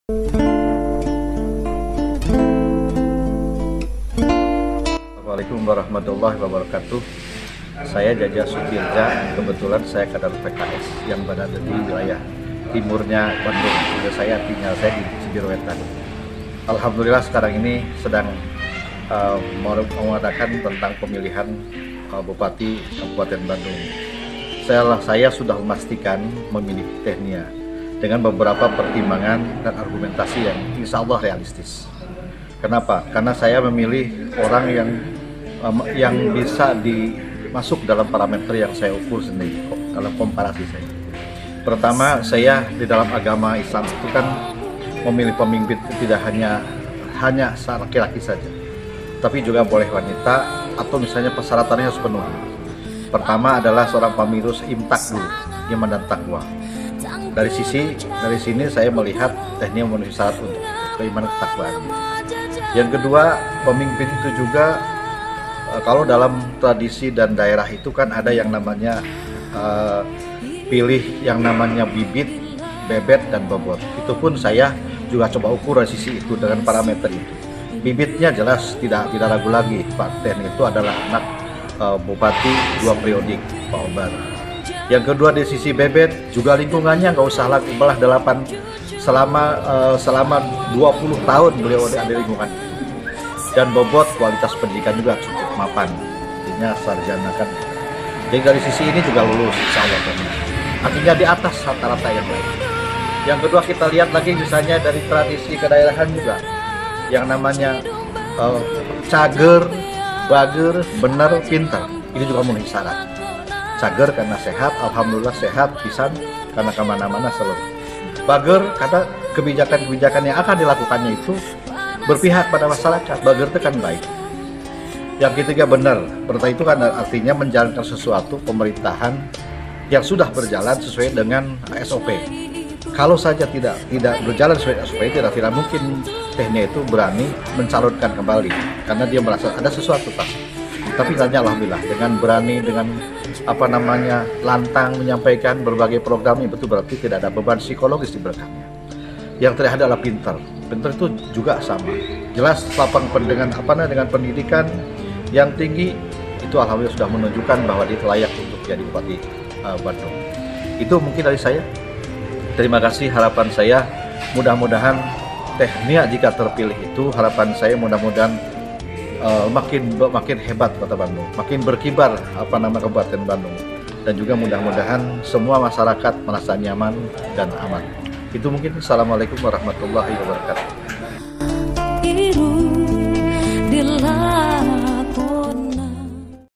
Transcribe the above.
Assalamualaikum warahmatullahi wabarakatuh. Saya Jaja Sutirja, kebetulan saya kader PKS yang berada di wilayah timurnya Bandung. Saya tinggal di Cibiruetan. Alhamdulillah sekarang ini sedang mengadakan tentang pemilihan Bupati Kabupaten Bandung. Saya sudah memastikan memilih Tehnia dengan beberapa pertimbangan dan argumentasi yang insya Allah realistis. Kenapa? Karena saya memilih orang yang bisa masuk dalam parameter yang saya ukur sendiri dalam komparasi saya. Pertama, saya di dalam agama Islam itu kan memilih pemimpin tidak hanya laki-laki saja, tapi juga boleh wanita atau misalnya persyaratannya harus penuh. Pertama adalah seorang pemilu imtak dulu, iman dan takwa. Dari sini saya melihat Tehnia memenuhi syarat untuk keimanan ketakwaan. Yang kedua, pemimpin itu juga kalau dalam tradisi dan daerah itu kan ada yang namanya pilih yang namanya bibit, bebet, dan bobot. Itu pun saya juga coba ukur dari sisi itu dengan parameter itu. Bibitnya jelas tidak ragu lagi, Pak Tehnia itu adalah anak Bupati 2 periodik, Pak Obar. Yang kedua di sisi bebet juga lingkungannya nggak usah lagi belah 8 selama 20 tahun beliau ada di lingkungan. Dan bobot kualitas pendidikan juga cukup mapan, artinya sarjana kan. Jadi dari sisi ini juga lulus insya Allah, artinya di atas rata-rata yang lain. Yang kedua kita lihat lagi misalnya dari tradisi kedaerahan juga yang namanya cager, bager, bener, pintar, ini juga memenuhi syarat. Cager karena sehat, alhamdulillah sehat pisan karena kemana-mana selalu. Bager karena kebijakan-kebijakan yang akan dilakukannya itu berpihak pada masyarakat. Bager itu kan baik. Yang ketiga benar, itu kan artinya menjalankan sesuatu pemerintahan yang sudah berjalan sesuai dengan SOP. Kalau saja tidak berjalan sesuai SOP, tidak mungkin Tehnia itu berani mencalonkan kembali karena dia merasa ada sesuatu pasti. Tapi hanya alhamdulillah dengan berani, dengan lantang menyampaikan berbagai program itu berarti tidak ada beban psikologis di belakangnya. Yang terakhir adalah pintar itu juga sama. Jelas lapang dengan pendidikan yang tinggi itu alhamdulillah sudah menunjukkan bahwa dia layak untuk jadi Bupati Bandung. Itu mungkin dari saya. Terima kasih, harapan saya mudah-mudahan Tehnia jika terpilih itu harapan saya mudah-mudahan makin hebat Kota Bandung, makin berkibar Kabupaten Bandung, dan juga mudah-mudahan semua masyarakat merasa nyaman dan aman. Itu mungkin. Assalamualaikum warahmatullahi wabarakatuh.